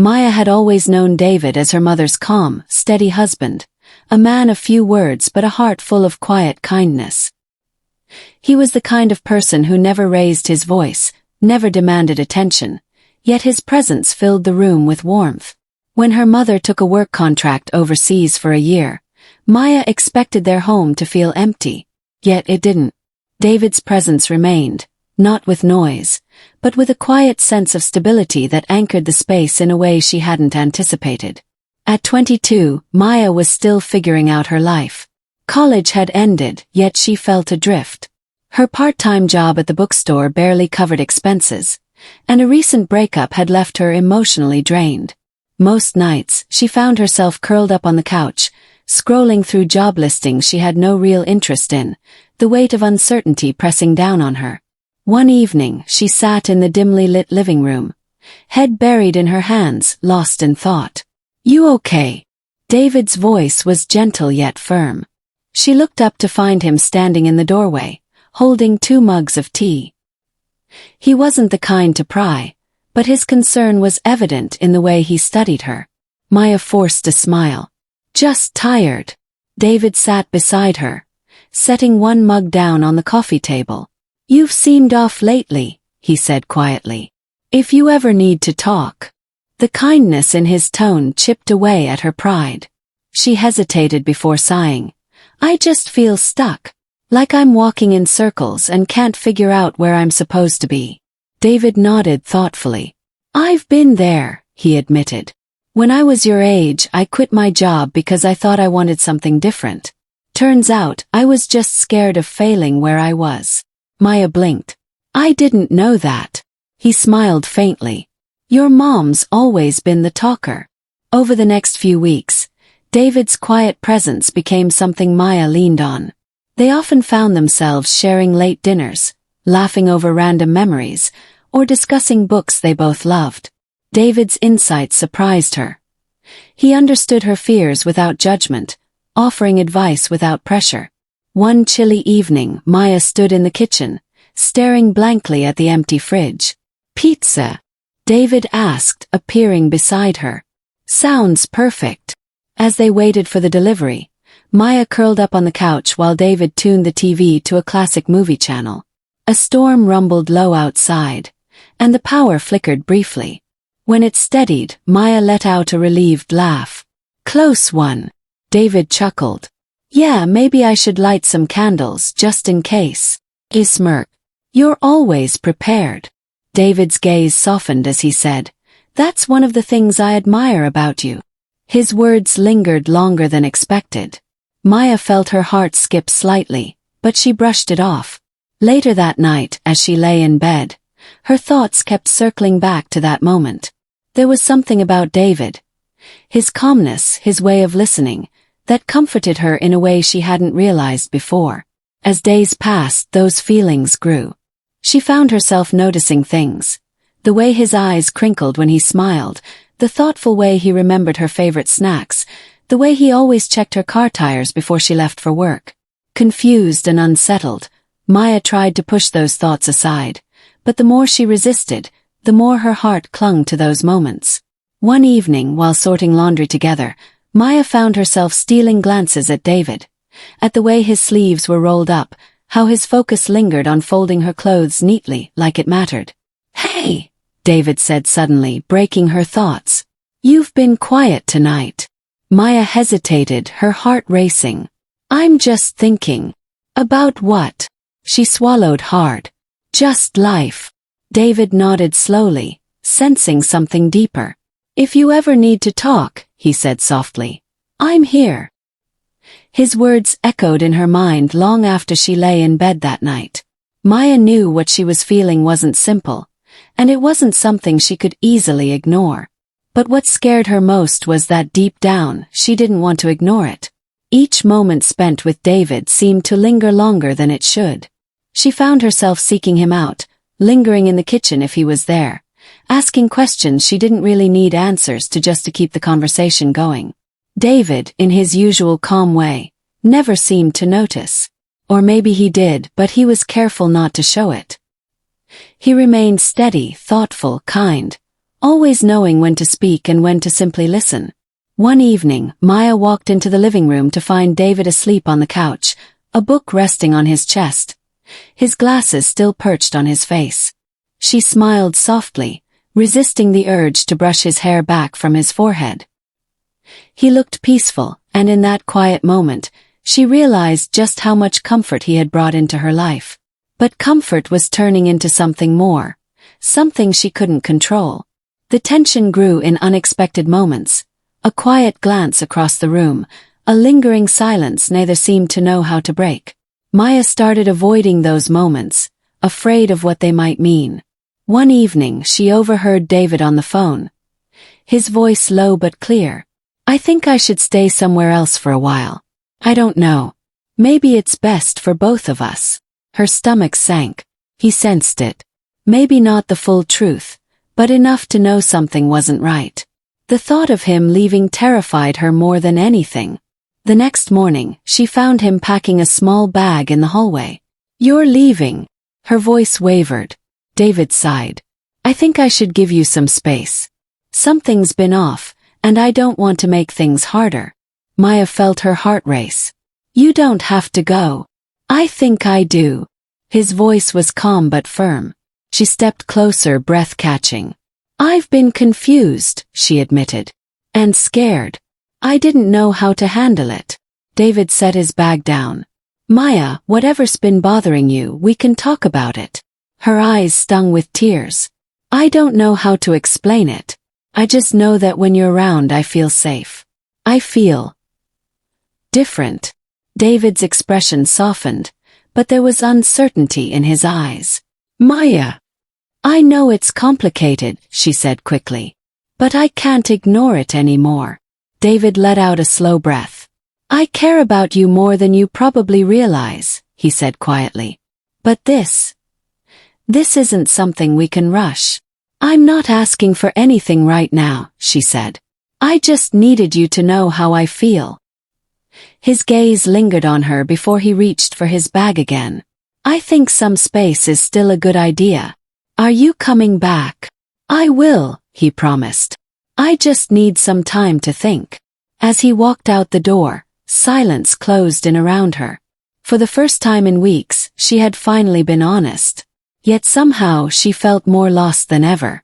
Maya had always known David as her mother's calm, steady husband, a man of few words but a heart full of quiet kindness. He was the kind of person who never raised his voice, never demanded attention, yet his presence filled the room with warmth. When her mother took a work contract overseas for a year, Maya expected their home to feel empty, yet it didn't. David's presence remained, not with noise, but with a quiet sense of stability that anchored the space in a way she hadn't anticipated. At 22, Maya was still figuring out her life. College had ended, yet she felt adrift. Her part-time job at the bookstore barely covered expenses, and a recent breakup had left her emotionally drained. Most nights, she found herself curled up on the couch, scrolling through job listings she had no real interest in, the weight of uncertainty pressing down on her. One evening, she sat in the dimly lit living room, head buried in her hands, lost in thought. "You okay?" David's voice was gentle yet firm. She looked up to find him standing in the doorway, holding 2 mugs of tea. He wasn't the kind to pry, but his concern was evident in the way he studied her. Maya forced a smile. "Just tired." David sat beside her, setting 1 mug down on the coffee table. "You've seemed off lately," he said quietly. "If you ever need to talk." The kindness in his tone chipped away at her pride. She hesitated before sighing. "I just feel stuck, like I'm walking in circles and can't figure out where I'm supposed to be." David nodded thoughtfully. "I've been there," he admitted. "When I was your age, I quit my job because I thought I wanted something different. Turns out, I was just scared of failing where I was." Maya blinked. "I didn't know that." He smiled faintly. "Your mom's always been the talker." Over the next few weeks, David's quiet presence became something Maya leaned on. They often found themselves sharing late dinners, laughing over random memories, or discussing books they both loved. David's insights surprised her. He understood her fears without judgment, offering advice without pressure. One chilly evening, Maya stood in the kitchen, staring blankly at the empty fridge. "Pizza?" David asked, appearing beside her. "Sounds perfect." As they waited for the delivery, Maya curled up on the couch while David tuned the TV to a classic movie channel. A storm rumbled low outside, and the power flickered briefly. When it steadied, Maya let out a relieved laugh. "Close one." David chuckled. "Yeah, maybe I should light some candles just in case." He smirked. "You're always prepared." David's gaze softened as he said, "That's one of the things I admire about you." His words lingered longer than expected. Maya felt her heart skip slightly, but she brushed it off. Later that night, as she lay in bed, her thoughts kept circling back to that moment. There was something about David, his calmness, his way of listening, that comforted her in a way she hadn't realized before. As days passed, those feelings grew. She found herself noticing things. The way his eyes crinkled when he smiled, the thoughtful way he remembered her favorite snacks, the way he always checked her car tires before she left for work. Confused and unsettled, Maya tried to push those thoughts aside, but the more she resisted, the more her heart clung to those moments. One evening, while sorting laundry together, Maya found herself stealing glances at David, at the way his sleeves were rolled up, how his focus lingered on folding her clothes neatly, like it mattered. "Hey," David said suddenly, breaking her thoughts. "You've been quiet tonight." Maya hesitated, her heart racing. "I'm just thinking." "About what?" She swallowed hard. "Just life." David nodded slowly, sensing something deeper. "If you ever need to talk," he said softly, "I'm here." His words echoed in her mind long after she lay in bed that night. Maya knew what she was feeling wasn't simple, and it wasn't something she could easily ignore. But what scared her most was that deep down, she didn't want to ignore it. Each moment spent with David seemed to linger longer than it should. She found herself seeking him out, lingering in the kitchen if he was there, asking questions she didn't really need answers to keep the conversation going. David, in his usual calm way, never seemed to notice. Or maybe he did, but he was careful not to show it. He remained steady, thoughtful, kind, always knowing when to speak and when to simply listen. One evening, Maya walked into the living room to find David asleep on the couch, a book resting on his chest, his glasses still perched on his face. She smiled softly, resisting the urge to brush his hair back from his forehead. He looked peaceful, and in that quiet moment, she realized just how much comfort he had brought into her life. But comfort was turning into something more, something she couldn't control. The tension grew in unexpected moments, a quiet glance across the room, a lingering silence neither seemed to know how to break. Maya started avoiding those moments, afraid of what they might mean. One evening she overheard David on the phone. His voice low but clear. "I think I should stay somewhere else for a while. I don't know. Maybe it's best for both of us." Her stomach sank. He sensed it. Maybe not the full truth, but enough to know something wasn't right. The thought of him leaving terrified her more than anything. The next morning, she found him packing a small bag in the hallway. "You're leaving." Her voice wavered. David sighed. "I think I should give you some space. Something's been off, and I don't want to make things harder." Maya felt her heart race. "You don't have to go." "I think I do." His voice was calm but firm. She stepped closer, breath catching. "I've been confused," she admitted. "And scared. I didn't know how to handle it." David set his bag down. "Maya, whatever's been bothering you, we can talk about it." Her eyes stung with tears. "I don't know how to explain it. I just know that when you're around I feel safe. I feel different." David's expression softened, but there was uncertainty in his eyes. "Maya, I know it's complicated," she said quickly. "But I can't ignore it anymore." David let out a slow breath. "I care about you more than you probably realize," he said quietly. "But this isn't something we can rush." "I'm not asking for anything right now," she said. "I just needed you to know how I feel." His gaze lingered on her before he reached for his bag again. "I think some space is still a good idea. Are you coming back?" "I will," he promised. "I just need some time to think." As he walked out the door, silence closed in around her. For the first time in weeks, she had finally been honest. Yet somehow she felt more lost than ever.